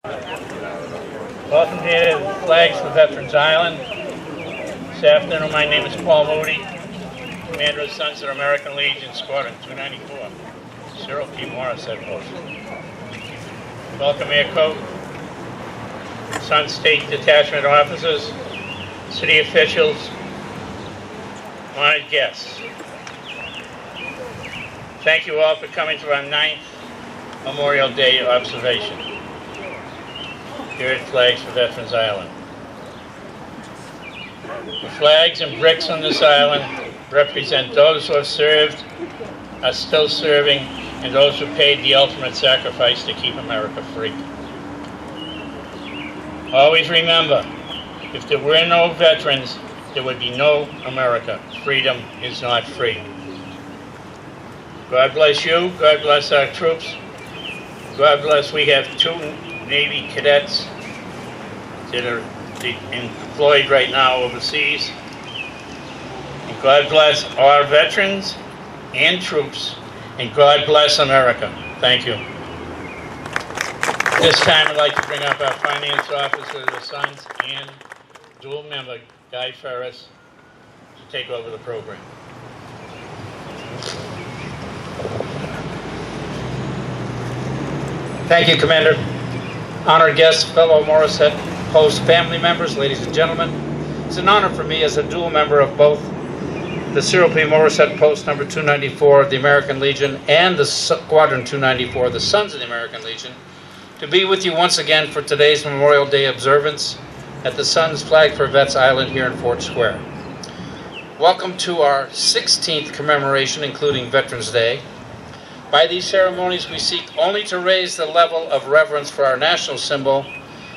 Welcome to Flags for Veterans Island. This afternoon, my name is Paul Moody, Commander of Sons of the American Legion, Squadron 294, Cyril P. Morris Headquarters. Welcome Air Coat, Sun State Detachment officers, city officials, honored guests. Thank you all for coming to our 9th Memorial Day observation here at Flags for Veterans Island. The flags and bricks on this island represent those who have served, are still serving, and those who paid the ultimate sacrifice to keep America free. Always remember, if there were no veterans, there would be no America. Freedom is not free. God bless you. God bless our troops. God bless, we have 2 Navy cadets that are employed right now overseas. And God bless our veterans and troops. And God bless America. Thank you. This time I'd like to bring up our finance officer, the Sons, and dual member, Guy Ferris, to take over the program. Thank you, Commander. Honored guests, fellow Morrisette Post family members, ladies and gentlemen. It's an honor for me as a dual member of both the Cyril P. Morrisette Post number 294 of the American Legion and the Squadron 294, the Sons of the American Legion, to be with you once again for today's Memorial Day observance at the Sons Flag for Vets Island here in Fort Square. Welcome to our 16th commemoration, including Veterans Day. By these ceremonies, we seek only to raise the level of reverence for our national symbol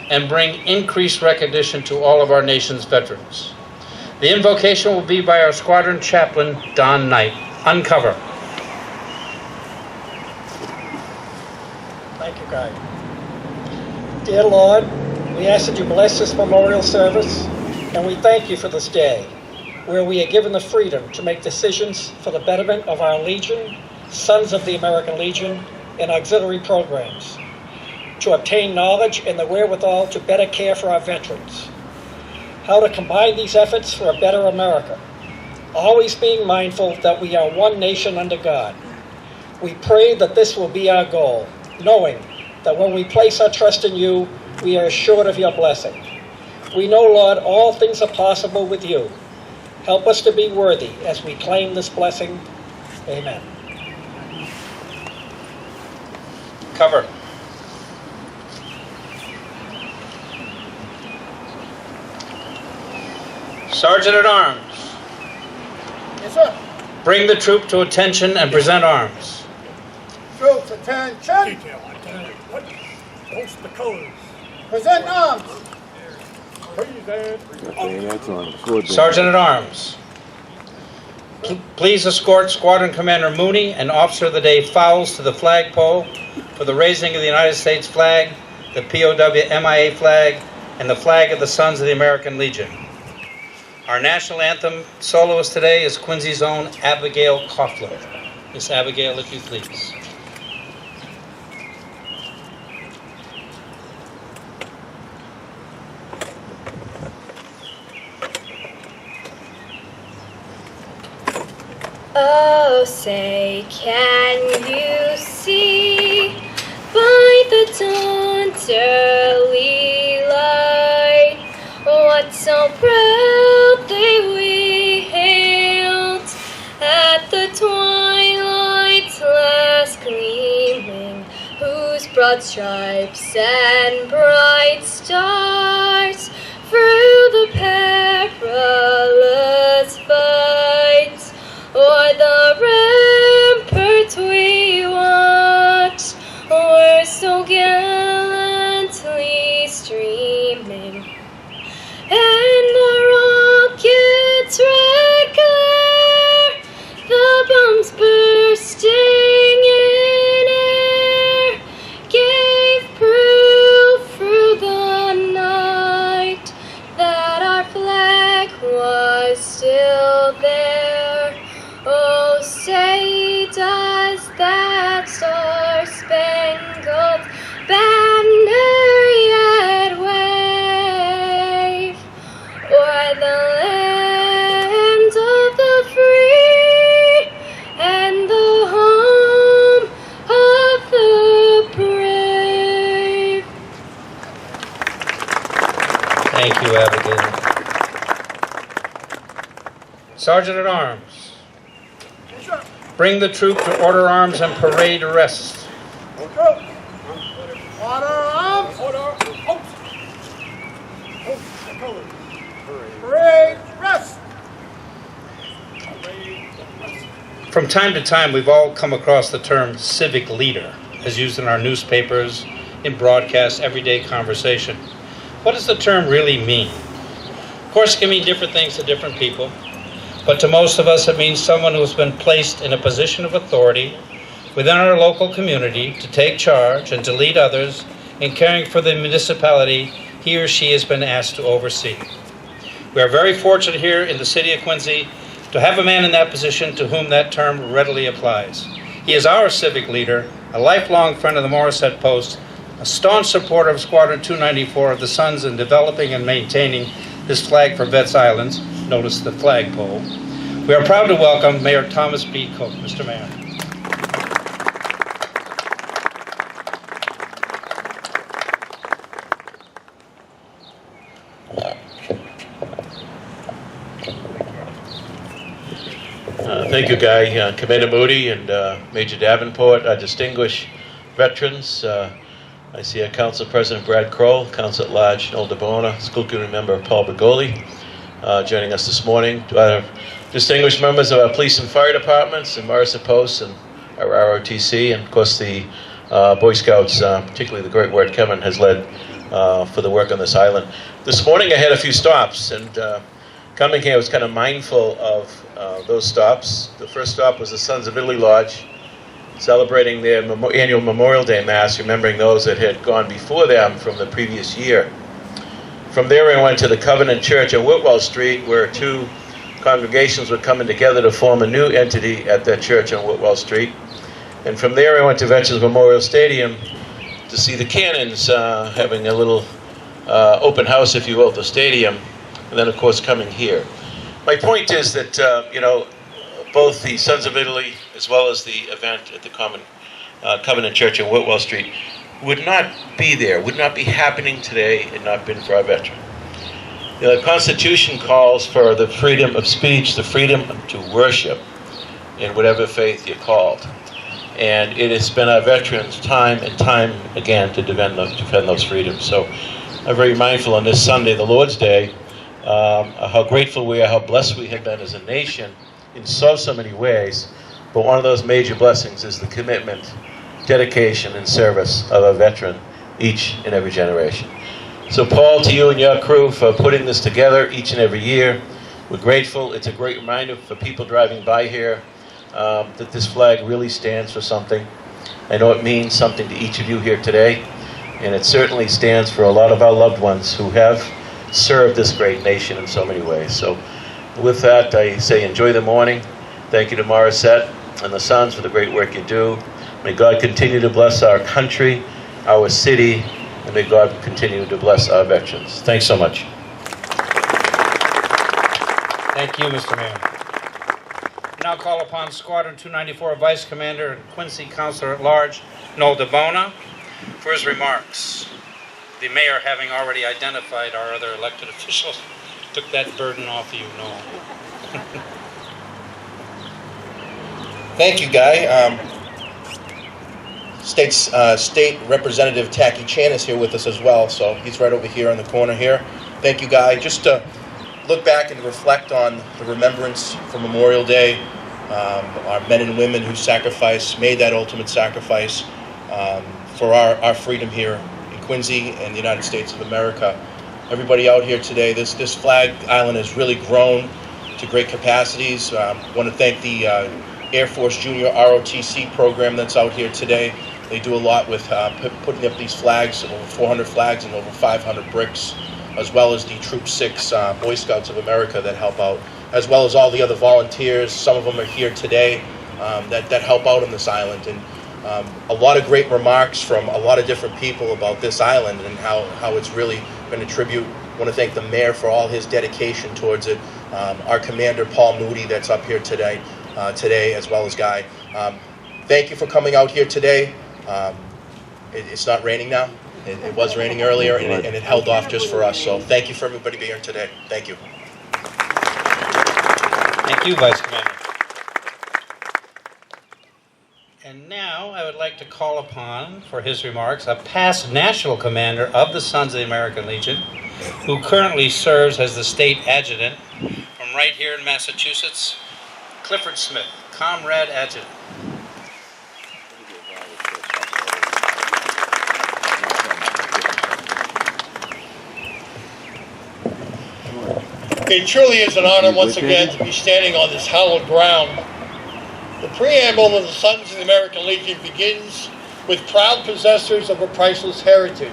and bring increased recognition to all of our nation's veterans. The invocation will be by our squadron chaplain, Don Knight. Uncover. Thank you, Guy. Dear Lord, we ask that you bless this memorial service, and we thank you for this day, where we are given the freedom to make decisions for the betterment of our Legion, Sons of the American Legion, and auxiliary programs, to obtain knowledge and the wherewithal to better care for our veterans, how to combine these efforts for a better America, always being mindful that we are one nation under God. We pray that this will be our goal, knowing that when we place our trust in you, we are assured of your blessing. We know, Lord, all things are possible with you. Help us to be worthy as we claim this blessing. Amen. Cover. Sergeant at Arms. Yes, sir. Bring the troop to attention and present arms. Troops, attention. Detail, what? Post the colors. Present arms. Present. Excellent. Sergeant at Arms. Please escort Squadron Commander Mooney and Officer of the Day Fowles to the flagpole for the raising of the United States flag, the POW MIA flag, and the flag of the Sons of the American Legion. Our national anthem soloist today is Quincy's own Abigail Koffler. Miss Abigail, if you please. Oh, say, can you see by the dawn's early light what so proudly we hailed at the twilight's last gleaming, whose broad stripes and bright stars through the perilous fights o'er the ramparts we watched were so gallantly streaming, and the rocket's red glare, the bombs bursting in air, gave proof through the night that our flag was still there. Oh, say does that star-spangled banner Sergeant at Arms, Yes, sir. bring the troop to order arms and parade arrest. Order arms. Order. Post. Post the colors. Parade rest. From time to time, we've all come across the term civic leader, as used in our newspapers, in broadcast, everyday conversation. What does the term really mean? Of course, it can mean different things to different people, but to most of us, it means someone who has been placed in a position of authority within our local community to take charge and to lead others in caring for the municipality he or she has been asked to oversee. We are very fortunate here in the city of Quincy to have a man in that position to whom that term readily applies. He is our civic leader, a lifelong friend of the Morissette Post, a staunch supporter of Squadron 294 of the Sons in developing and maintaining this flag for Vets Islands. Notice the flagpole. We are proud to welcome Mayor Thomas B. Cook. Mr. Mayor. Thank you, Guy. Commander Moody and Major Davenport, distinguished veterans. I see our Council President Brad Kroll, Council at Large Noel DeBona, School Committee Member Paul Bergoli, joining us this morning. Distinguished members of our police and fire departments and Morissette Post and our ROTC, and of course the Boy Scouts, particularly the great work Kevin has led for the work on this island. This morning I had a few stops, and coming here I was kind of mindful of those stops. The first stop was the Sons of Italy Lodge, celebrating their annual Memorial Day Mass, remembering those that had gone before them from the previous year. From there I went to the Covenant Church on Whitwell Street, where two congregations were coming together to form a new entity at that church on Whitwell Street. And from there I went to Veterans Memorial Stadium to see the Cannons having a little open house, if you will, at the stadium, and then of course coming here. My point is that, both the Sons of Italy as well as the event at the Covenant Church on Whitwell Street would not be there, would not be happening today had not been for our veteran. The Constitution calls for the freedom of speech, the freedom to worship in whatever faith you're called. And it has been our veterans time and time again to defend those freedoms. So I'm very mindful on this Sunday, the Lord's Day, how grateful we are, how blessed we have been as a nation in so many ways. But one of those major blessings is the commitment, dedication, and service of a veteran each and every generation. So Paul, to you and your crew for putting this together each and every year. We're grateful. It's a great reminder for people driving by here that this flag really stands for something. I know it means something to each of you here today, and it certainly stands for a lot of our loved ones who have served this great nation in so many ways. So with that, I say enjoy the morning. Thank you to Morissette and the Sons for the great work you do. May God continue to bless our country, our city, and may God continue to bless our veterans. Thanks so much. Thank you, Mr. Mayor. Now call upon Squadron 294 Vice Commander and Quincy Councilor at Large, Noel DeBona, for his remarks. The mayor, having already identified our other elected officials, took that burden off you, Noel. Thank you, Guy. State Representative Tacky Chan is here with us as well, so he's right over here in the corner here. Thank you, Guy. Just to look back and reflect on the remembrance for Memorial Day, our men and women who made that ultimate sacrifice for our freedom here in Quincy and the United States of America. Everybody out here today, this flag island has really grown to great capacities. I want to thank the Air Force Junior ROTC program that's out here today. They do a lot with putting up these flags, over 400 flags and over 500 bricks, as well as the Troop 6 Boy Scouts of America that help out, as well as all the other volunteers. Some of them are here today that help out on this island. And a lot of great remarks from a lot of different people about this island and how it's really been a tribute. I want to thank the mayor for all his dedication towards it. Our commander, Paul Moody, that's up here today, as well as Guy. Thank you for coming out here today. It's not raining now. It was raining earlier, and it held off just for us. So thank you for everybody being here today. Thank you. Thank Thank you, Vice Commander. And now I would like to call upon, for his remarks, a past national commander of the Sons of the American Legion, who currently serves as the state adjutant from right here in Massachusetts, Clifford Smith, Comrade Adjutant. It truly is an honor once again to be standing on this hallowed ground. The preamble of the Sons of the American Legion begins with proud possessors of a priceless heritage.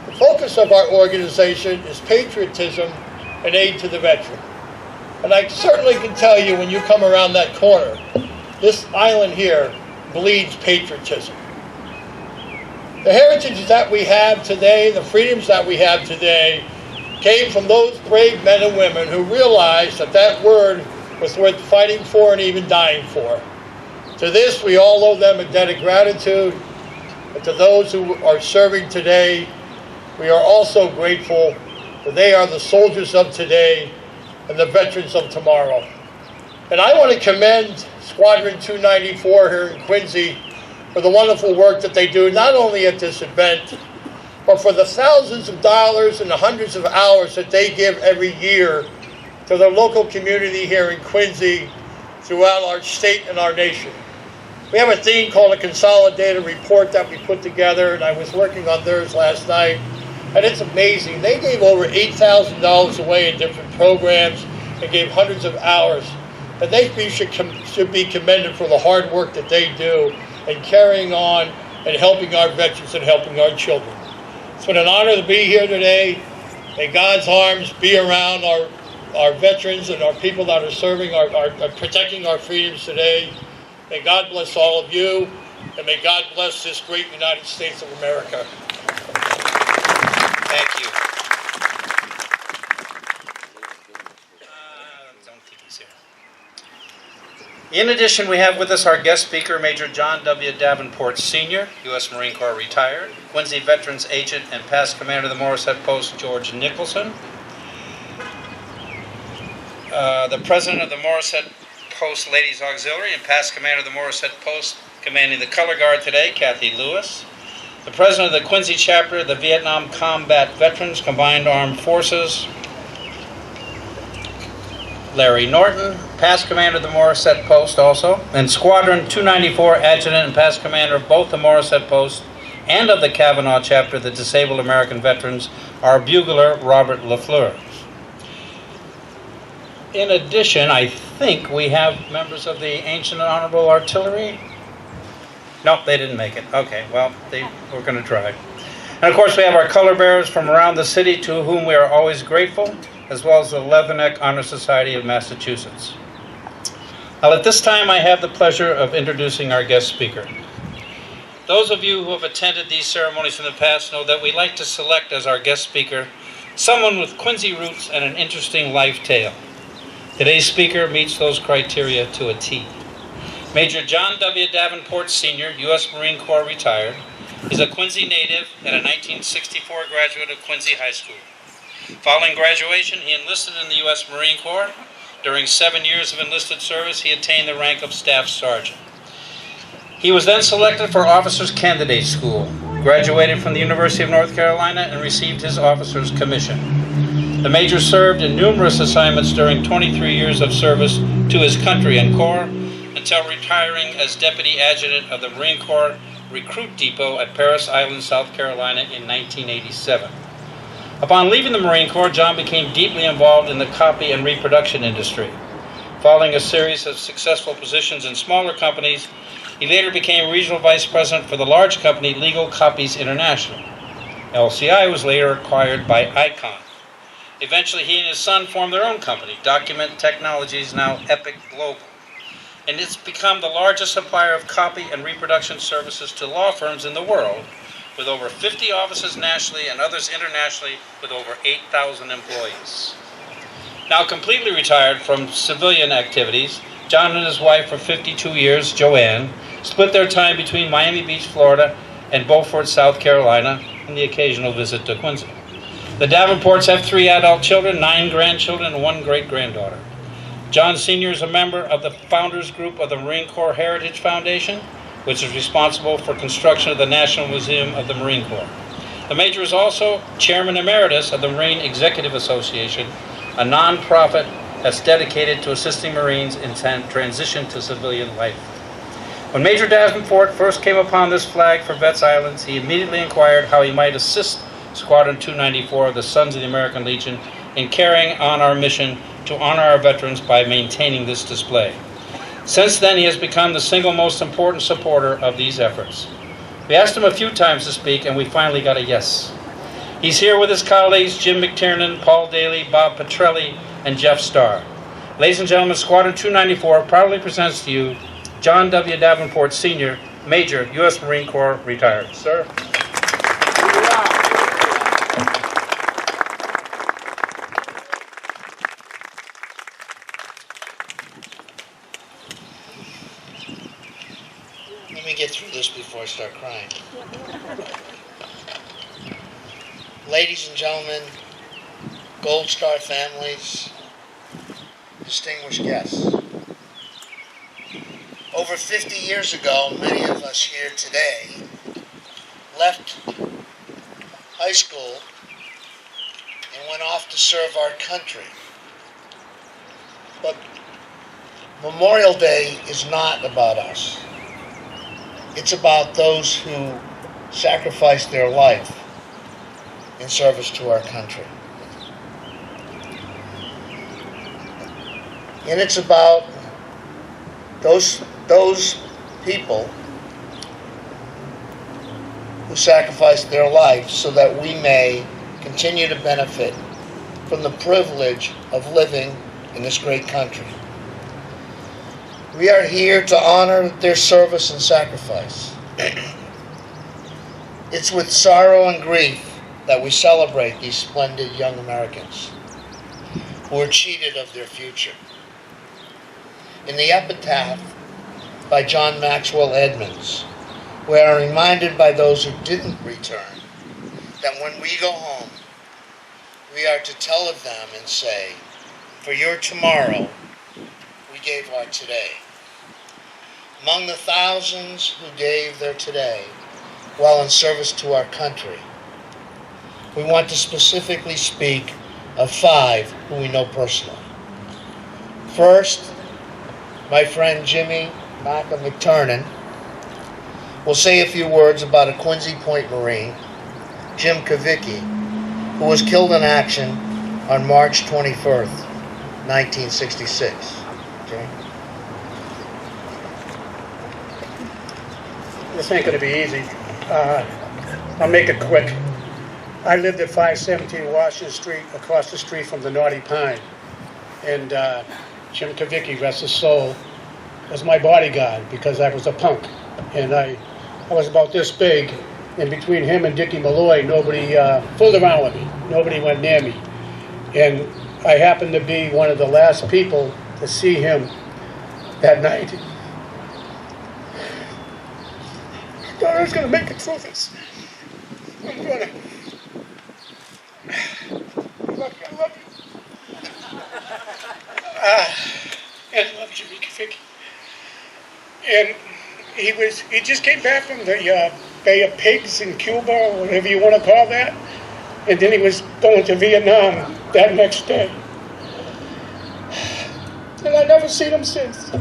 The focus of our organization is patriotism and aid to the veteran. And I certainly can tell you when you come around that corner, this island here bleeds patriotism. The heritage that we have today, the freedoms that we have today, came from those brave men and women who realized that that word was worth fighting for and even dying for. To this, we all owe them a debt of gratitude. And to those who are serving today, we are also grateful that they are the soldiers of today and the veterans of tomorrow. And I want to commend Squadron 294 here in Quincy for the wonderful work that they do, not only at this event, but for the thousands of dollars and the hundreds of hours that they give every year to the local community here in Quincy, throughout our state and our nation. We have a thing called a consolidated report that we put together, and I was working on theirs last night, and it's amazing. They gave over $8,000 away in different programs and gave hundreds of hours, and they should be commended for the hard work that they do in carrying on and helping our veterans and helping our children. It's been an honor to be here today. May God's arms be around our veterans and our people that are serving, are protecting our freedoms today. May God bless all of you, and may God bless this great United States of America. Thank you. Don't think he's here. In addition, we have with us our guest speaker, Major John W. Davenport, Sr., U.S. Marine Corps retired, Quincy Veterans Agent and past Commander of the Morisset Post, George Nicholson, the President of the Morisset Post Ladies Auxiliary and past Commander of the Morisset Post, commanding the Color Guard today, Kathy Lewis, the President of the Quincy Chapter of the Vietnam Combat Veterans Combined Armed Forces, Larry Norton, past commander of the Morisset Post also, and Squadron 294 adjutant and past commander of both the Morisset Post and of the Kavanaugh Chapter of the Disabled American Veterans, our bugler, Robert LaFleur. In addition, I think we have members of the Ancient and Honorable Artillery. Nope, they didn't make it. Okay, well, we're going to try. And of course, we have our color bearers from around the city to whom we are always grateful, as well as the Leatherneck Honor Society of Massachusetts. Now, at this time, I have the pleasure of introducing our guest speaker. Those of you who have attended these ceremonies in the past know that we like to select as our guest speaker someone with Quincy roots and an interesting life tale. Today's speaker meets those criteria to a T. Major John W. Davenport, Sr., U.S. Marine Corps retired, is a Quincy native and a 1964 graduate of Quincy High School. Following graduation, he enlisted in the U.S. Marine Corps. During 7 years of enlisted service, he attained the rank of Staff Sergeant. He was then selected for Officers Candidate School, graduated from the University of North Carolina, and received his officer's commission. The Major served in numerous assignments during 23 years of service to his country and Corps, until retiring as Deputy Adjutant of the Marine Corps Recruit Depot at Parris Island, South Carolina in 1987. Upon leaving the Marine Corps, John became deeply involved in the copy and reproduction industry. Following a series of successful positions in smaller companies, he later became Regional Vice President for the large company Legal Copies International. LCI was later acquired by Icon. Eventually, he and his son formed their own company, Document Technologies, now Epic Global. And it's become the largest supplier of copy and reproduction services to law firms in the world, with over 50 offices nationally and others internationally with over 8,000 employees. Now completely retired from civilian activities, John and his wife for 52 years, Joanne, split their time between Miami Beach, Florida, and Beaufort, South Carolina, and the occasional visit to Quincy. The Davenports have 3 adult children, 9 grandchildren, and 1 great-granddaughter. John Sr. is a member of the founders group of the Marine Corps Heritage Foundation, which is responsible for construction of the National Museum of the Marine Corps. The Major is also Chairman Emeritus of the Marine Executive Association, a nonprofit that's dedicated to assisting Marines in transition to civilian life. When Major Davenport first came upon this flag for Vets Islands, he immediately inquired how he might assist Squadron 294 of the Sons of the American Legion in carrying on our mission to honor our veterans by maintaining this display. Since then, he has become the single most important supporter of these efforts. We asked him a few times to speak, and we finally got a yes. He's here with his colleagues, Jim McTiernan, Paul Daly, Bob Petrelli, and Jeff Starr. Ladies and gentlemen, Squadron 294 proudly presents to you John W. Davenport, Sr., Major, U.S. Marine Corps, retired. Sir. Let me get through this before I start crying. Ladies and gentlemen, Gold Star families, distinguished guests. Over 50 years ago, many of us here today left high school and went off to serve our country. But Memorial Day is not about us. It's about those who sacrificed their life in service to our country. And it's about those people who sacrificed their lives so that we may continue to benefit from the privilege of living in this great country. We are here to honor their service and sacrifice. It's with sorrow and grief that we celebrate these splendid young Americans who were cheated of their future. In the epitaph by John Maxwell Edmonds, we are reminded by those who didn't return that when we go home, we are to tell of them and say, "For your tomorrow, we gave our today." Among the thousands who gave their today while in service to our country, we want to specifically speak of 5 who we know personally. First, my friend Jimmy McTiernan will say a few words about a Quincy Point Marine, Jim Kavicki, who was killed in action on March 21st, 1966. Jimmy? This ain't going to be easy. I'll make it quick. I lived at 517 Washington Street, across the street from the Naughty Pine. And Jim Kavicki, rest his soul, was my bodyguard because I was a punk. And I was about this big, and between him and Dickie Malloy, nobody fooled around with me. Nobody went near me. And I happened to be one of the last people to see him that night. I was going to make it through this. I'm going to. I love you. And I love Jimmy Kavicki. And he just came back from the Bay of Pigs in Cuba, or whatever you want to call that. And then he was going to Vietnam that next day. And I've never seen him since.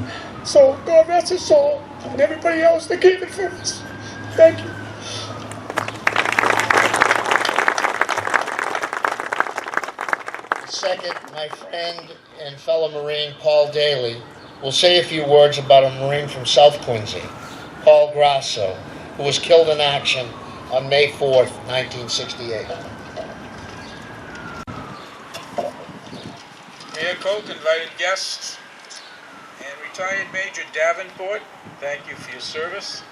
So God rest his soul, and everybody else that gave it for us. Thank you. Second, my friend and fellow Marine Paul Daly will say a few words about a Marine from South Quincy, Paul Grasso, who was killed in action on May 4th, 1968. Mayor Coke, invited guests, and retired Major Davenport, thank you for your service.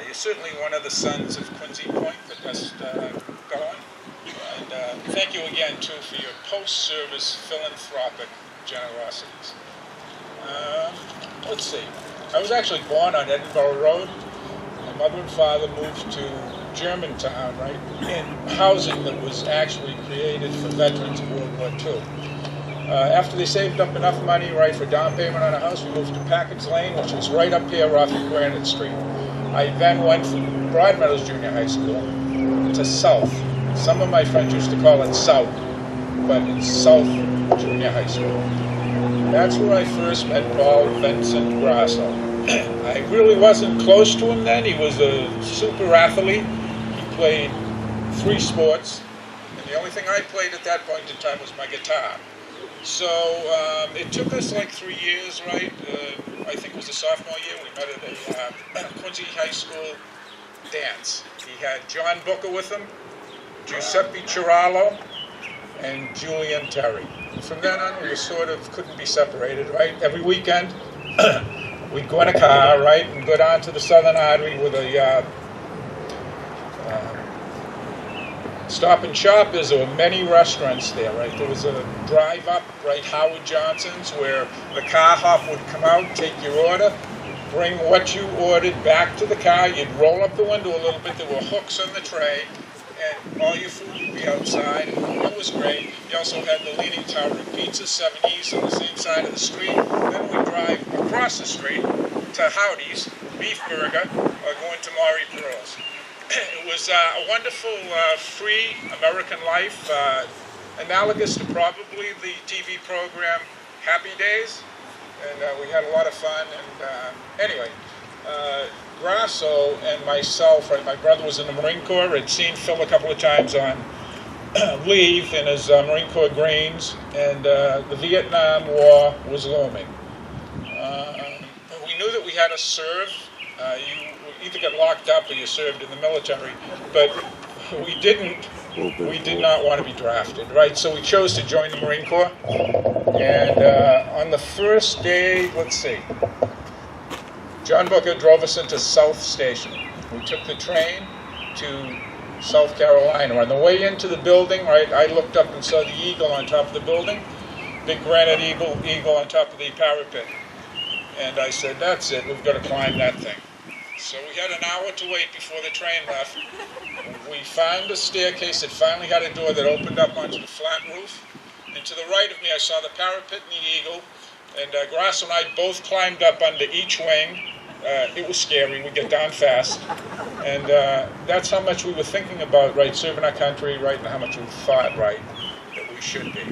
You're certainly one of the sons of Quincy Point that best gone. And thank you again, too, for your post-service philanthropic generosities. Let's see. I was actually born on Edinburgh Road. My mother and father moved to Germantown, right, in housing that was actually created for veterans of World War II. After they saved up enough money, right, for down payment on a house, we moved to Packard's Lane, which was right up here off of Granite Street. I then went from Broadmeadows Junior High School to South. Some of my friends used to call it South, but it's South Junior High School. That's where I first met Paul Vincent Grasso. I really wasn't close to him then. He was a super athlete. He played 3 sports, and the only thing I played at that point in time was my guitar. So it took us like 3 years, right? I think it was the sophomore year. We met at a Quincy High School dance. He had John Booker with him, Giuseppe Cirallo, and Julian Terry. From then on, we sort of couldn't be separated, right? Every weekend, we'd go in a car, right, and go down to the Southern Artery with a Stop and Shop. There were many restaurants there, right? There was a drive-up, right, Howard Johnson's, where the car hop would come out, take your order, bring what you ordered back to the car. You'd roll up the window a little bit. There were hooks on the tray, and all your food would be outside, and it was great. You also had the Leaning Tower of Pizza, 7 E's, on the same side of the street. Then we'd drive across the street to Howdy's, Beef Burger, or going to Maury Pearl's. It was a wonderful, free American life, analogous to probably the TV program Happy Days, and we had a lot of fun. And anyway, Grasso and myself, right, my brother was in the Marine Corps. I'd seen Phil a couple of times on leave in his Marine Corps Greens, and the Vietnam War was looming. We knew that we had to serve. You either get locked up or you served in the military, but we did not want to be drafted, right? So we chose to join the Marine Corps, and on the first day, let's see, John Booker drove us into South Station. We took the train to South Carolina. On the way into the building, right, I looked up and saw the eagle on top of the building, big granite eagle on top of the parapet. And I said, that's it, we've got to climb that thing. So we had an hour to wait before the train left. We found a staircase that finally had a door that opened up onto the flat roof. And to the right of me, I saw the parapet and the eagle. And Grasso and I both climbed up under each wing. It was scary. We'd get down fast. And that's how much we were thinking about, right, serving our country, right, and how much we thought, right, that we should be.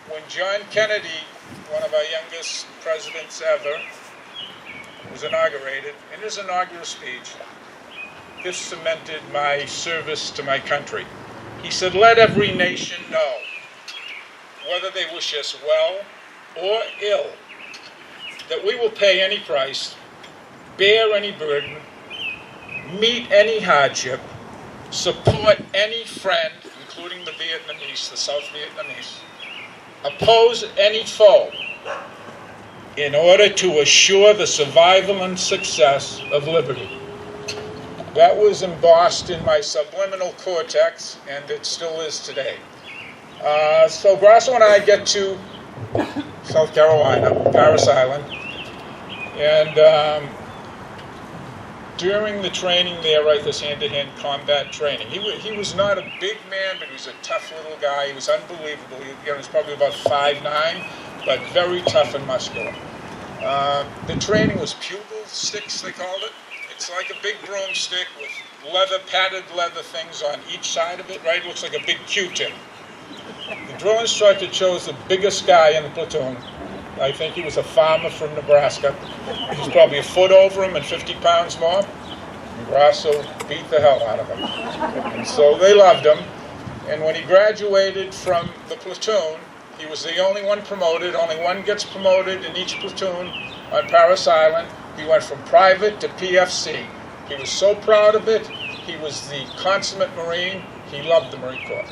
When John Kennedy, one of our youngest presidents ever, was inaugurated, in his inaugural speech, this cemented my service to my country. He said, let every nation know, whether they wish us well or ill, that we will pay any price, bear any burden, meet any hardship, support any friend, including the Vietnamese, the South Vietnamese, oppose any foe, in order to assure the survival and success of liberty. That was embossed in my subliminal cortex, and it still is today. So Grasso and I get to South Carolina, Parris Island, and during the training there, right, this hand-to-hand combat training, he was not a big man, but he was a tough little guy. He was unbelievable. He was probably about 5'9", but very tough and muscular. The training was pupil sticks, they called it. It's like a big broomstick with padded leather things on each side of it, right? It looks like a big Q-tip. The drill instructor chose the biggest guy in the platoon. I think he was a farmer from Nebraska. He was probably a foot over him and 50 pounds more. And Grasso beat the hell out of him. And so they loved him. And when he graduated from the platoon, he was the only one promoted. Only one gets promoted in each platoon on Parris Island. He went from private to PFC. He was so proud of it. He was the consummate Marine. He loved the Marine Corps.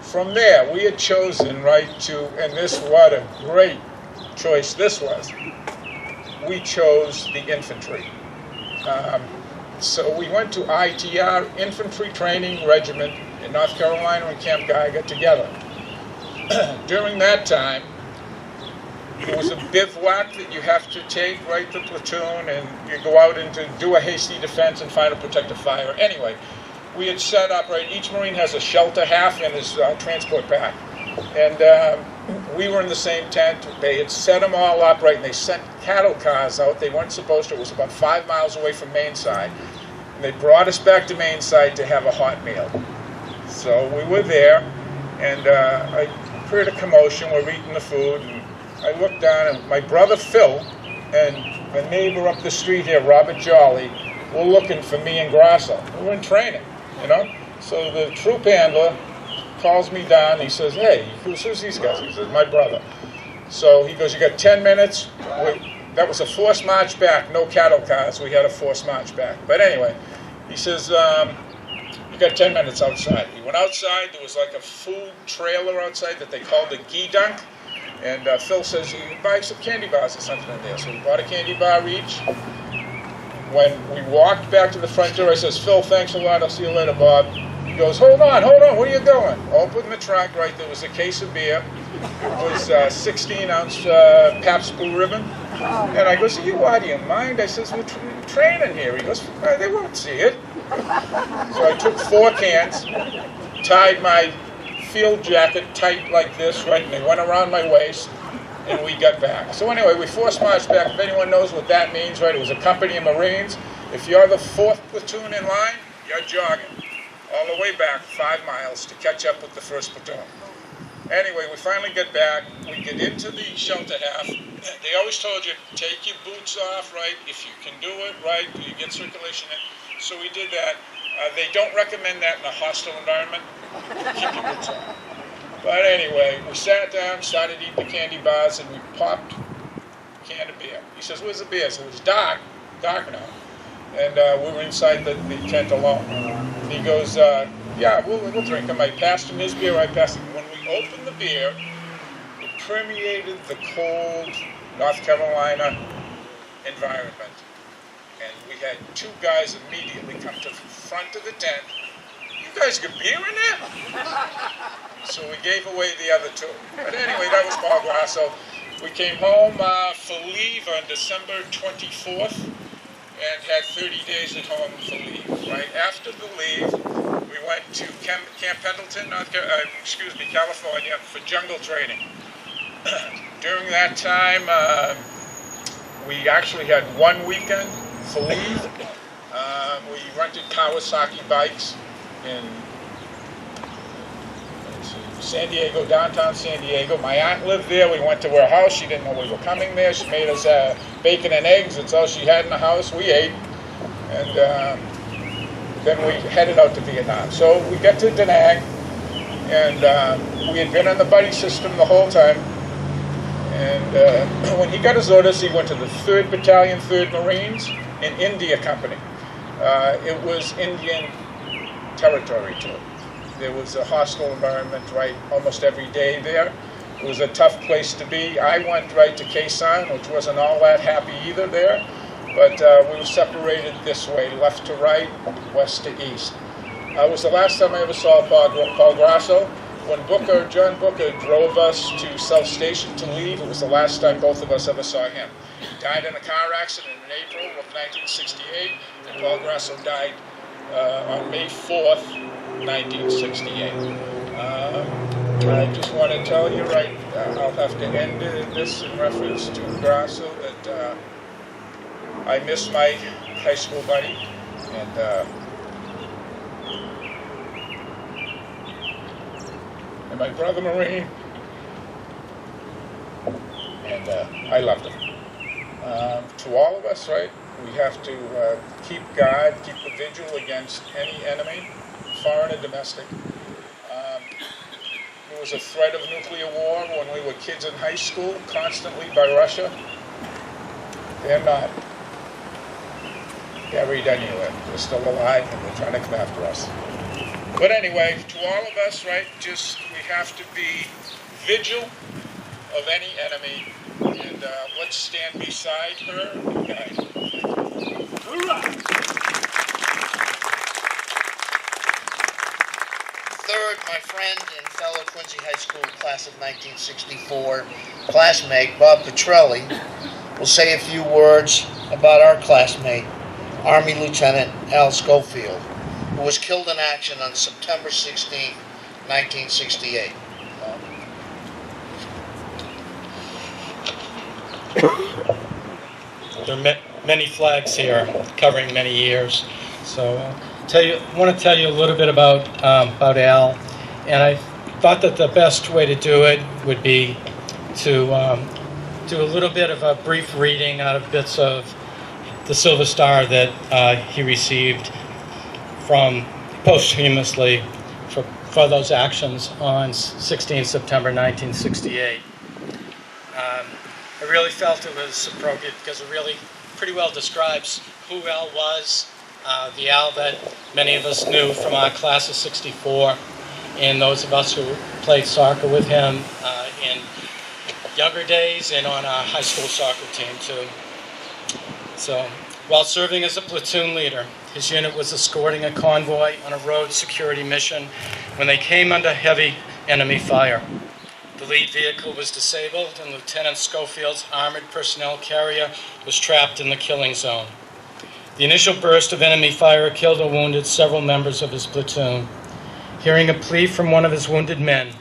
From there, we had chosen, right, and what a great choice this was. We chose the infantry. So we went to ITR, Infantry Training Regiment, in North Carolina, and Camp Geiger together. During that time, there was a bivouac that you have to take, right, the platoon, and you go out and do a hasty defense and find a protective fire. Anyway, we had set up, right, each Marine has a shelter half and his transport pack. And we were in the same tent. They had set them all up, right, and they sent cattle cars out. They weren't supposed to. It was about 5 miles away from Mainside. And they brought us back to Mainside to have a hot meal. So we were there, and I heard a commotion. We're eating the food, and I looked down, and my brother Phil and a neighbor up the street here, Robert Jolly, were looking for me and Grasso. We were in training, you know. So the troop handler calls me down. He says, "Hey, who's these guys?" He says, "My brother." So he goes, "You got 10 minutes?" That was a forced march back, no cattle cars. We had a forced march back. But anyway, he says, "You got 10 minutes outside." We went outside. There was like a food trailer outside that they called a gee dunk. And Phil says, "You can buy some candy bars or something in there." So we bought a candy bar each. When we walked back to the front door, I says, "Phil, thanks a lot. I'll see you later, Bob." He goes, hold on, where are you going? Open the trunk, right, there was a case of beer. It was 16-ounce Pabst Blue Ribbon. And I goes, "Are you out of your mind?" I says, "We're training here." He goes, "They won't see it." So I took 4 cans, tied my field jacket tight like this, right, and they went around my waist, and we got back. So anyway, we forced marched back. If anyone knows what that means, right, it was a company of Marines. If you're the 4th platoon in line, you're jogging all the way back 5 miles to catch up with the 1st platoon. Anyway, we finally get back. We get into the shelter half. They always told you, take your boots off, right? If you can do it, right, you get circulation in. So we did that. They don't recommend that in a hostile environment. Keep your boots on. But anyway, we sat down, started eating the candy bars, and we popped a can of beer. He says, "Where's the beer?" So it was dark now. And we were inside the tent alone. And he goes, "Yeah, we'll drink them." I passed him his beer, I passed him. When we opened the beer, it permeated the cold North Carolina environment. And we had 2 guys immediately come to the front of the tent. "You guys got beer in there?" So we gave away the other 2. But anyway, that was Paul Grasso. We came home for leave on December 24th and had 30 days at home for leave. Right after the leave, we went to Camp Pendleton, California, for jungle training. During that time, we actually had 1 weekend for leave. We rented Kawasaki bikes in San Diego, downtown San Diego. My aunt lived there. We went to her house. She didn't know we were coming there. She made us bacon and eggs. That's all she had in the house. We ate. And then we headed out to Vietnam. So we got to Da Nang, and we had been on the buddy system the whole time. And when he got his orders, he went to the 3rd Battalion, 3rd Marines in India Company. It was Indian territory too. There was a hostile environment, right, almost every day there. It was a tough place to be. I went right to Khe Sanh, which wasn't all that happy either there. But we were separated this way, left to right, west to east. It was the last time I ever saw Paul Grasso. When John Booker drove us to South Station to leave, it was the last time both of us ever saw him. He died in a car accident in April of 1968, and Paul Grasso died on May 4th, 1968. I just want to tell you, right, I'll have to end this in reference to Grasso, that I miss my high school buddy, and my brother Marine, and I loved him. To all of us, right, we have to keep guard, keep a vigil against any enemy, foreign and domestic. There was a threat of nuclear war when we were kids in high school, constantly by Russia. They're not buried anywhere. They're still alive, and they're trying to come after us. But anyway, to all of us, right, just we have to be vigil of any enemy, and let's stand beside her and guide her. Third, my friend and fellow Quincy High School class of 1964 classmate, Bob Petrelli, will say a few words about our classmate, Army Lieutenant Al Schofield, who who was killed in action on September 16, 1968. There are many flags here covering many years. So I want to tell you a little bit about Al. And I thought that the best way to do it would be to do a little bit of a brief reading out of bits of the Silver Star that he received from posthumously for those actions on 16 September 1968. I really felt it was appropriate because it really pretty well describes who Al was, the Al that many of us knew from our class of 64, and those of us who played soccer with him in younger days and on our high school soccer team too. So, while serving as a platoon leader, his unit was escorting a convoy on a road security mission when they came under heavy enemy fire. The lead vehicle was disabled, and Lieutenant Schofield's armored personnel carrier was trapped in the killing zone. The initial burst of enemy fire killed or wounded several members of his platoon. Hearing a plea from one of his wounded men,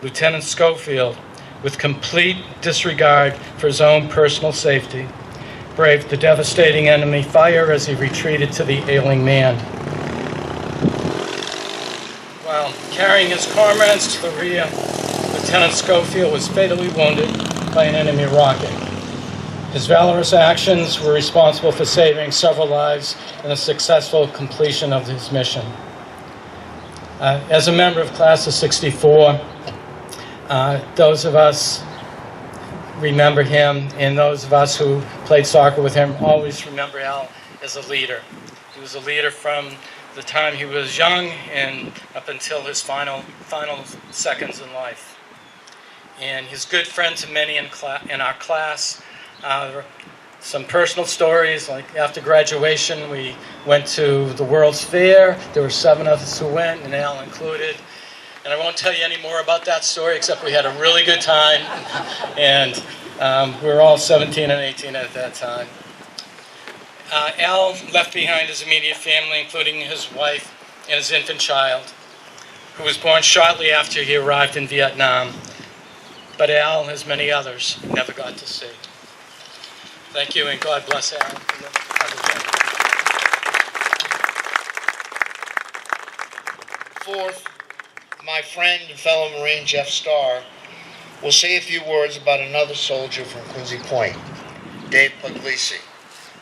Lieutenant Schofield, with complete disregard for his own personal safety, braved the devastating enemy fire as he retreated to the ailing man. While carrying his comrades to the rear, Lieutenant Schofield was fatally wounded by an enemy rocket. His valorous actions were responsible for saving several lives and the successful completion of his mission. As a member of Class of 64, those of us remember him, and those of us who played soccer with him always remember Al as a leader. He was a leader from the time he was young and up until his final seconds in life. And he's a good friend to many in our class. Some personal stories, like after graduation, we went to the World's Fair. There were 7 of us who went, and Al included. And I won't tell you any more about that story, except we had a really good time. And we were all 17 and 18 at that time. Al left behind his immediate family, including his wife and his infant child, who was born shortly after he arrived in Vietnam. But Al, as many others, never got to see. Thank you, and God bless Al. Fourth, my friend and fellow Marine Jeff Starr will say a few words about another soldier from Quincy Point, Dave Puglisi,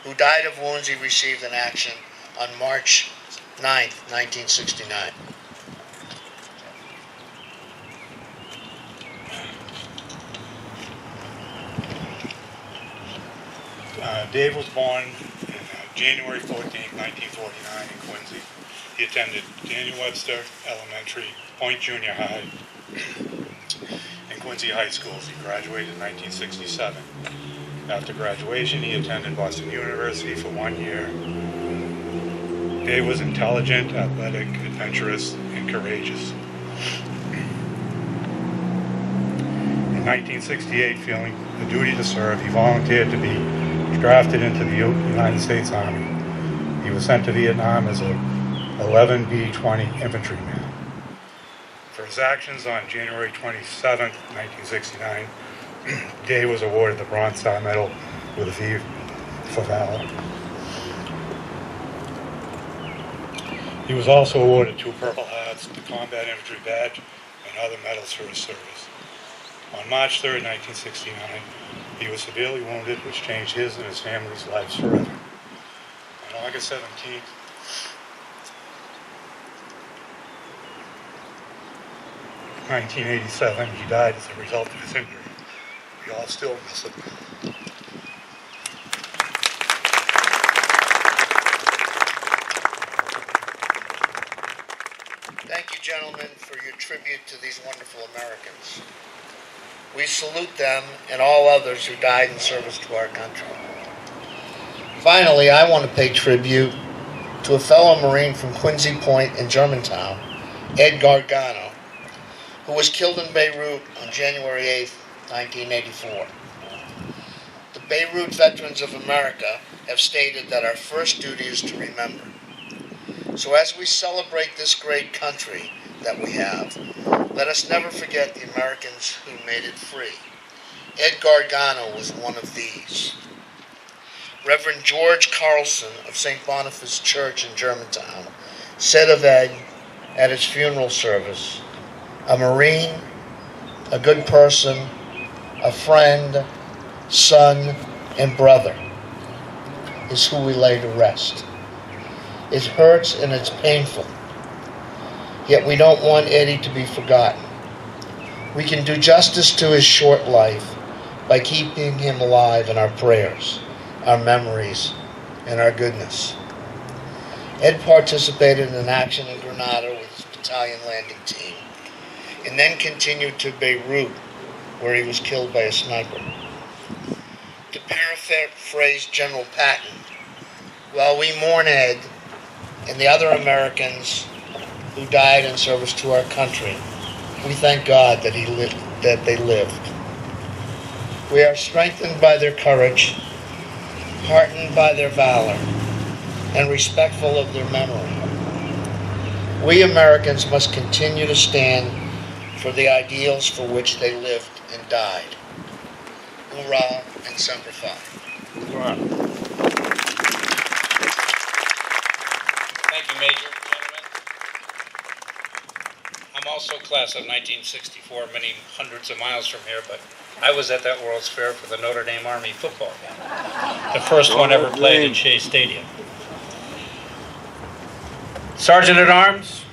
who died of wounds he received in action on March 9, 1969. Dave was born January 14, 1949 in Quincy. He attended Daniel Webster Elementary, Point Junior High, and Quincy High Schools. He graduated in 1967. After graduation, he attended Boston University for 1 year. Dave was intelligent, athletic, adventurous, and courageous. In 1968, feeling the duty to serve, he volunteered to be drafted into the United States Army. He was sent to Vietnam as a 11B-20 infantryman. For his actions on January 27, 1969, Dave was awarded the Bronze Star Medal with a V for valor. He was also awarded 2 Purple Hearts, the Combat Infantry Badge, and other medals for his service. On March 3, 1969, he was severely wounded, which changed his and his family's lives forever. On August 17th, (1987), he died as a result of his injury. We all still miss him. Thank you, gentlemen, for your tribute to these wonderful Americans. We salute them and all others who died in service to our country. Finally, I want to pay tribute to a fellow Marine from Quincy Point in Germantown, Ed Gargano, who was killed in Beirut on January 8, 1984. The Beirut Veterans of America have stated that our first duty is to remember. So as we celebrate this great country that we have, let us never forget the Americans who made it free. Ed Gargano was one of these. Reverend George Carlson of St. Boniface Church in Germantown said of Ed at his funeral service, "A Marine, a good person, a friend, son, and brother is who we lay to rest. It hurts and it's painful, yet we don't want Eddie to be forgotten. We can do justice to his short life by keeping him alive in our prayers, our memories, and our goodness." Ed participated in an action in Grenada with his battalion landing team, and then continued to Beirut, where he was killed by a sniper. To paraphrase General Patton, while we mourn Ed and the other Americans who died in service to our country, we thank God that they lived. We are strengthened by their courage, heartened by their valor, and respectful of their memory. We Americans must continue to stand for the ideals for which they lived and died. Hoorah and Semper Fi. Thank you, Major. Gentlemen. I'm also class of 1964, many hundreds of miles from here, but I was at that World's Fair for the Notre Dame Army football game. The first one ever played in Shea Stadium. Sergeant at Arms,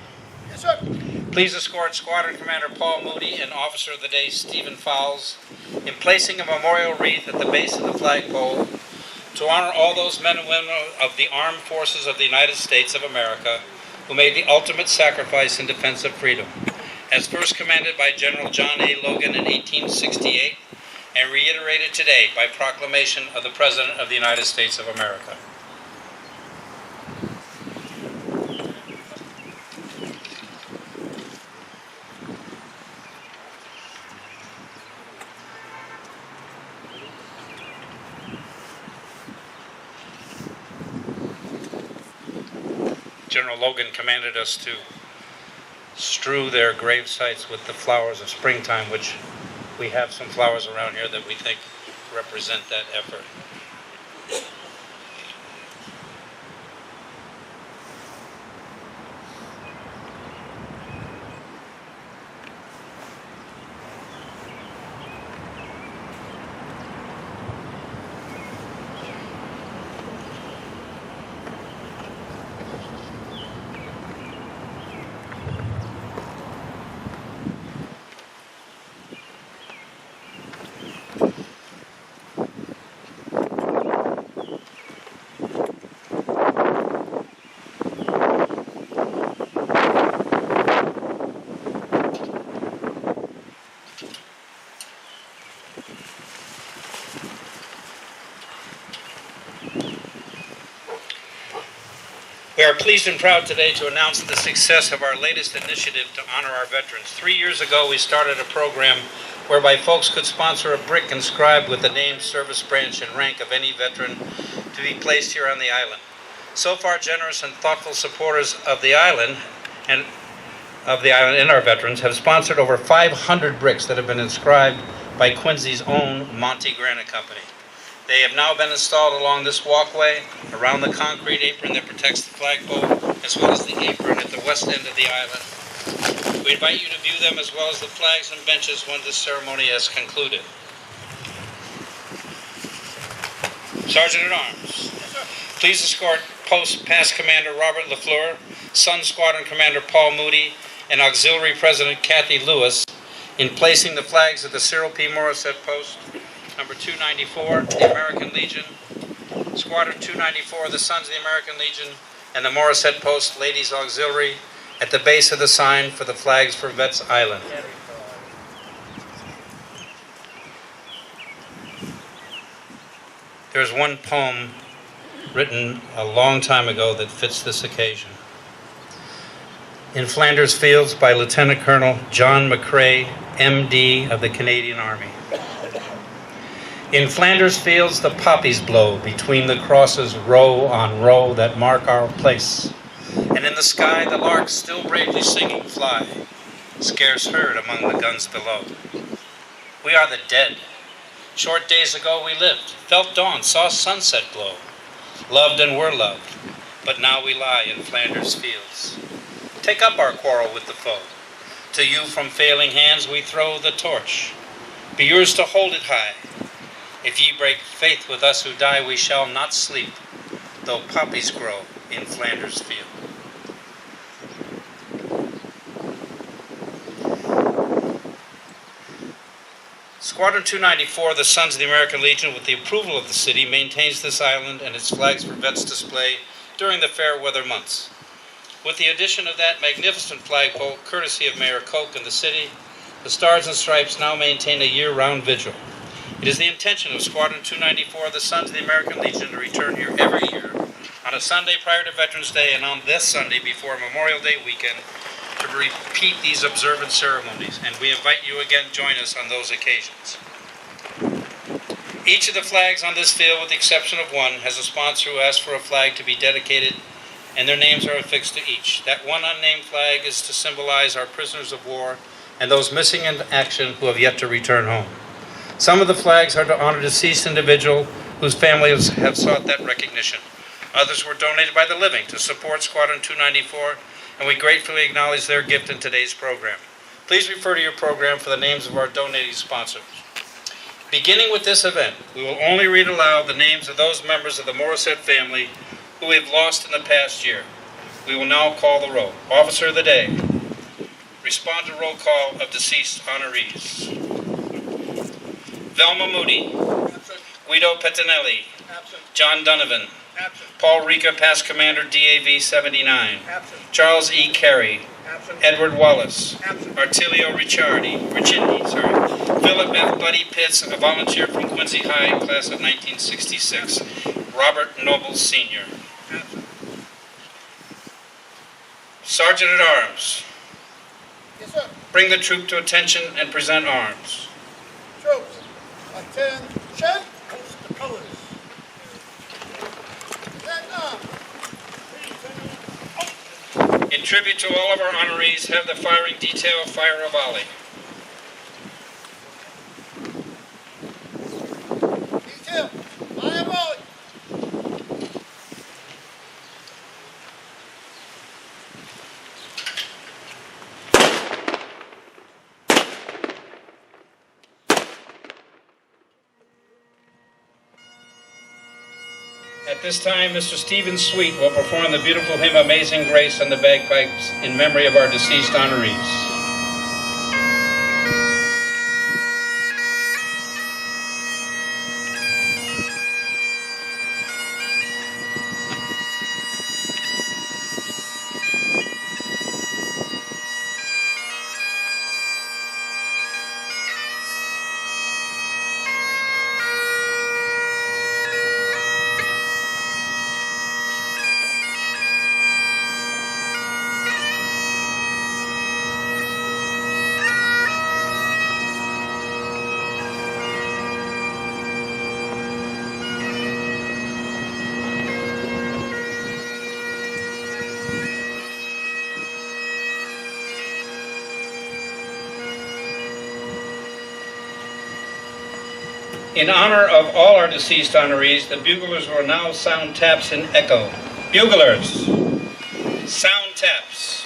Yes, sir. please escort Squadron Commander Paul Moody and Officer of the Day Stephen Fowles in placing a memorial wreath at the base of the flagpole to honor all those men and women of the armed forces of the United States of America who made the ultimate sacrifice in defense of freedom, as first commanded by General John A. Logan in 1868 and reiterated today by proclamation of the President of the United States of America. General Logan commanded us to strew their grave sites with the flowers of springtime, which we have some flowers around here that we think represent that effort. We are pleased and proud today to announce the success of our latest initiative to honor our veterans. 3 years ago, we started a program whereby folks could sponsor a brick inscribed with the name, service branch, and rank of any veteran to be placed here on the island. So far, generous and thoughtful supporters of the island and our veterans have sponsored over 500 bricks that have been inscribed by Quincy's own Monte Granite Company. They have now been installed along this walkway, around the concrete apron that protects the flagpole, as well as the apron at the west end of the island. We invite you to view them as well as the flags and benches when this ceremony has concluded. Sergeant at Arms, please escort Post Past Commander Robert LaFleur, Sun Squadron Commander Paul Moody, and Auxiliary President Kathy Lewis in placing the flags at the Cyril P. Morissette Post, number 294, the American Legion, Squadron 294, the Sons of the American Legion, and the Morissette Post Ladies Auxiliary at the base of the sign for the flags for Vets Island. There's one poem written a long time ago that fits this occasion. In Flanders Fields by Lieutenant Colonel John McCrae, MD of the Canadian Army. In Flanders Fields the poppies blow between the crosses row on row that mark our place. And in the sky the larks still bravely singing fly, scarce heard among the guns below. We are the dead. Short days ago we lived, felt dawn, saw sunset glow, loved and were loved, but now we lie in Flanders fields. Take up our quarrel with the foe. To you from failing hands we throw the torch. Be yours to hold it high. If ye break faith with us who die, we shall not sleep, though poppies grow in Flanders field. Squadron 294, the Sons of the American Legion, with the approval of the city, maintains this island and its flags for vets display during the fair weather months. With the addition of that magnificent flagpole, courtesy of Mayor Koch and the city, the Stars and Stripes now maintain a year-round vigil. It is the intention of Squadron 294, the Sons of the American Legion, to return here every year on a Sunday prior to Veterans Day and on this Sunday before Memorial Day weekend to repeat these observant ceremonies, and we invite you again to join us on those occasions. Each of the flags on this field, with the exception of one, has a sponsor who asked for a flag to be dedicated, and their names are affixed to each. That one unnamed flag is to symbolize our prisoners of war and those missing in action who have yet to return home. Some of the flags are to honor deceased individuals whose families have sought that recognition. Others were donated by the living to support Squadron 294, and we gratefully acknowledge their gift in today's program. Please refer to your program for the names of our donating sponsors. Beginning with this event, we will only read aloud the names of those members of the Morissette family who we have lost in the past year. We will now call the roll. Officer of the Day. Respond to roll call of deceased honorees. Velma Moody. Absent. Guido Pettinelli. Absent. John Donovan. Absent. Paul Rica, past commander, DAV 79. Absent. Charles E. Carey. Absent. Edward Wallace. Absent. Artilio Ricciardi. Philip F. Buddy Pitts, a volunteer from Quincy High, class of 1966. Robert Noble, Sr. Absent. Sergeant at Arms. Yes, sir. Bring the troop to attention and present arms. Troops, attention. Coast to colors. In tribute to all of our honorees, have the firing detail fire a volley. Detail, fire volley. At this time, Mr. Stephen Sweet will perform the beautiful hymn Amazing Grace on the bagpipes in memory of our deceased honorees. In honor of all our deceased honorees, the buglers will now sound taps in echo. Buglers, sound taps.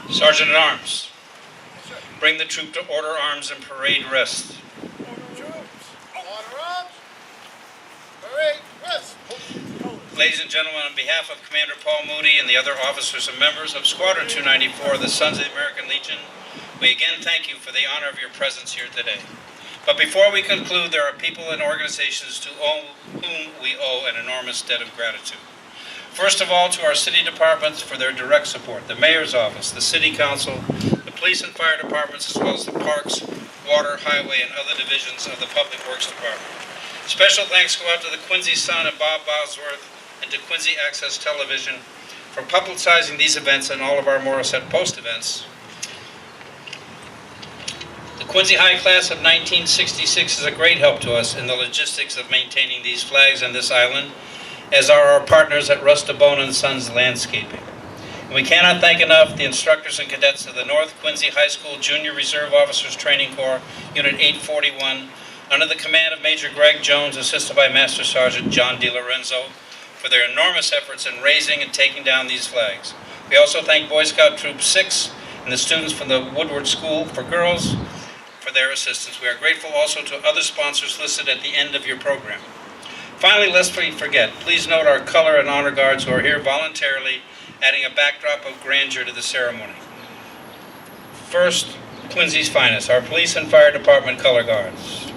Sergeant at Arms, bring the troop to order, arms, and parade rest. Troops, order arms. Parade, rest. Ladies and gentlemen, on behalf of Commander Paul Moody and the other officers and members of Squadron 294 of the Sons of the American Legion, we again thank you for the honor of your presence here today. But before we conclude, there are people and organizations to whom we owe an enormous debt of gratitude. First of all, to our city departments for their direct support, the mayor's office, the city council, the police and fire departments, as well as the parks, water, highway, and other divisions of the public works department. Special thanks go out to the Quincy Sun and Bob Bosworth and to Quincy Access Television for publicizing these events and all of our Morissette Post events. The Quincy High Class of 1966 is a great help to us in the logistics of maintaining these flags on this island, as are our partners at Russ DeBona & Sons Landscaping. And we cannot thank enough the instructors and cadets of the North Quincy High School Junior Reserve Officers Training Corps, Unit 841, under the command of Major Greg Jones, assisted by Master Sergeant John DiLorenzo, for their enormous efforts in raising and taking down these flags. We also thank Boy Scout Troop 6 and the students from the Woodward School for Girls for their assistance. We are grateful also to other sponsors listed at the end of your program. Finally, lest we forget, please note our color and honor guards who are here voluntarily, adding a backdrop of grandeur to the ceremony. First, Quincy's finest, our police and fire department color guards.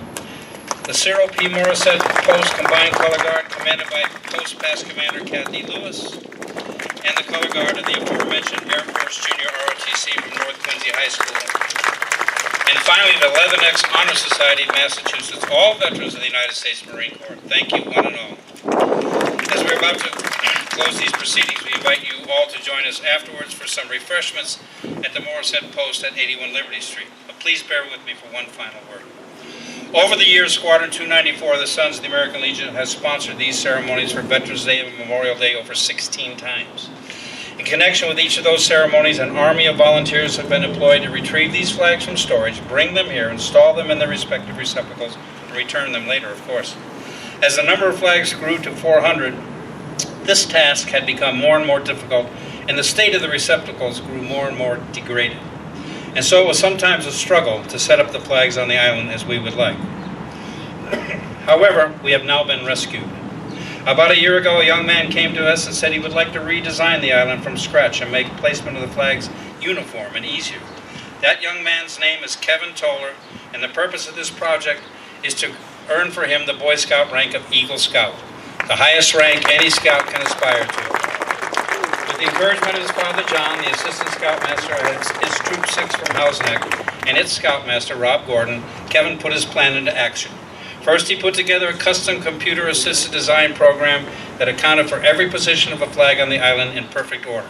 The Cyril P. Morissette Post Combined Color Guard, commanded by Post Past Commander Kathy Lewis, and the color guard of the aforementioned Air Force Junior ROTC from North Quincy High School. And finally, the 11X Honor Society of Massachusetts, all veterans of the United States Marine Corps. Thank you, one and all. As we're about to close these proceedings, we invite you all to join us afterwards for some refreshments at the Morissette Post at 81 Liberty Street. But please bear with me for one final word. Over the years, Squadron 294 of the Sons of the American Legion has sponsored these ceremonies for Veterans Day and Memorial Day over 16 times. In connection with each of those ceremonies, an army of volunteers have been employed to retrieve these flags from storage, bring them here, install them in their respective receptacles, and return them later, of course. As the number of flags grew to 400, this task had become more and more difficult, and the state of the receptacles grew more and more degraded. And so it was sometimes a struggle to set up the flags on the island as we would like. However, we have now been rescued. About a year ago, a young man came to us and said he would like to redesign the island from scratch and make placement of the flags uniform and easier. That young man's name is Kevin Toller, and the purpose of this project is to earn for him the Boy Scout rank of Eagle Scout, the highest rank any scout can aspire to. With the encouragement of his father John, the assistant scoutmaster at his Troop 6 from Houseneck, and its scoutmaster Rob Gordon, Kevin put his plan into action. First, he put together a custom computer-assisted design program that accounted for every position of a flag on the island in perfect order.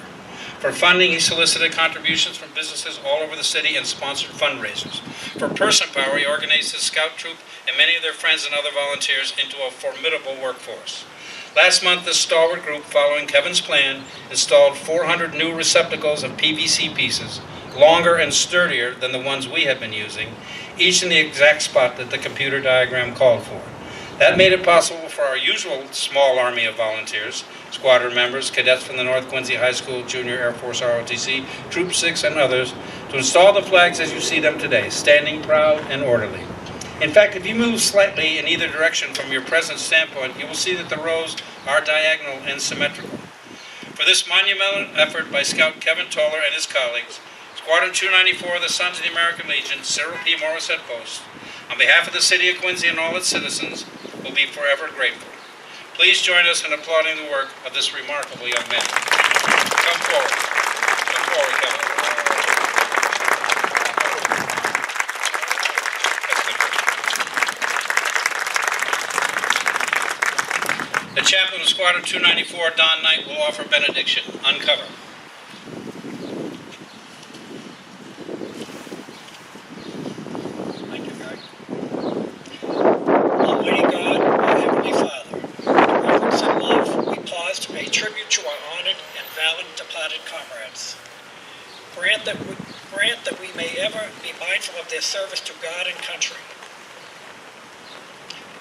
For funding, he solicited contributions from businesses all over the city and sponsored fundraisers. For person power, he organized his scout troop and many of their friends and other volunteers into a formidable workforce. Last month, this stalwart group, following Kevin's plan, installed 400 new receptacles of PVC pieces, longer and sturdier than the ones we had been using, each in the exact spot that the computer diagram called for. That made it possible for our usual small army of volunteers, squadron members, cadets from the North Quincy High School, Junior Air Force ROTC, Troop 6, and others, to install the flags as you see them today, standing proud and orderly. In fact, if you move slightly in either direction from your present standpoint, you will see that the rows are diagonal and symmetrical. For this monumental effort by Scout Kevin Toller and his colleagues, Squadron 294 of the Sons of the American Legion, Cyril P. Morissette Post, on behalf of the city of Quincy and all its citizens, will be forever grateful. Please join us in applauding the work of this remarkable young man. Come forward. Come forward, Kevin. The chaplain of Squadron 294, Don Knight, will offer benediction. Uncover.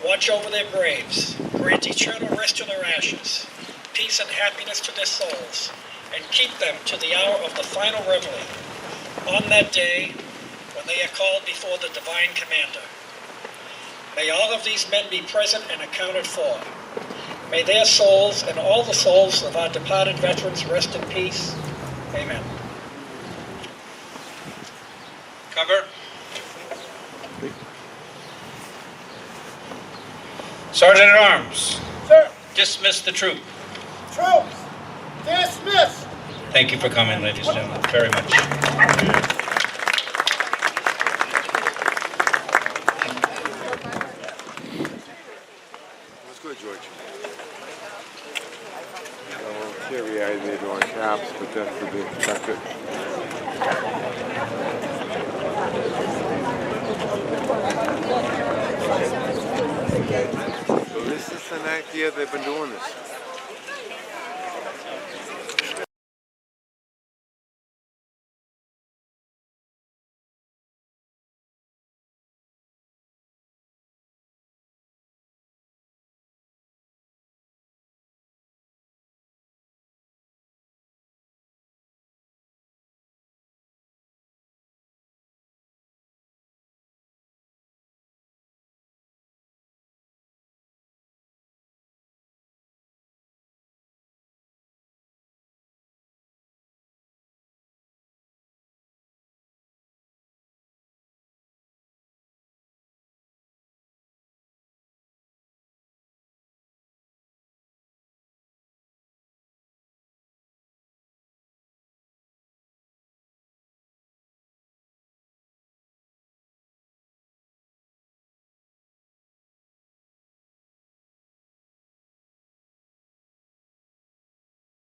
Watch over their graves, grant eternal rest to their ashes, peace and happiness to their souls, and keep them to the hour of the final reveille, on that day when they are called before the divine commander. May all of these men be present and accounted for. May their souls and all the souls of our departed veterans rest in peace. Amen. Cover. Sergeant at Arms. Sir. Dismiss the troop. Troops, dismissed. Thank you for coming, ladies and gentlemen, very much. What's good, George? A little teary-eyed maybe on caps, but that's to be expected. So this is the ninth year they've been doing this.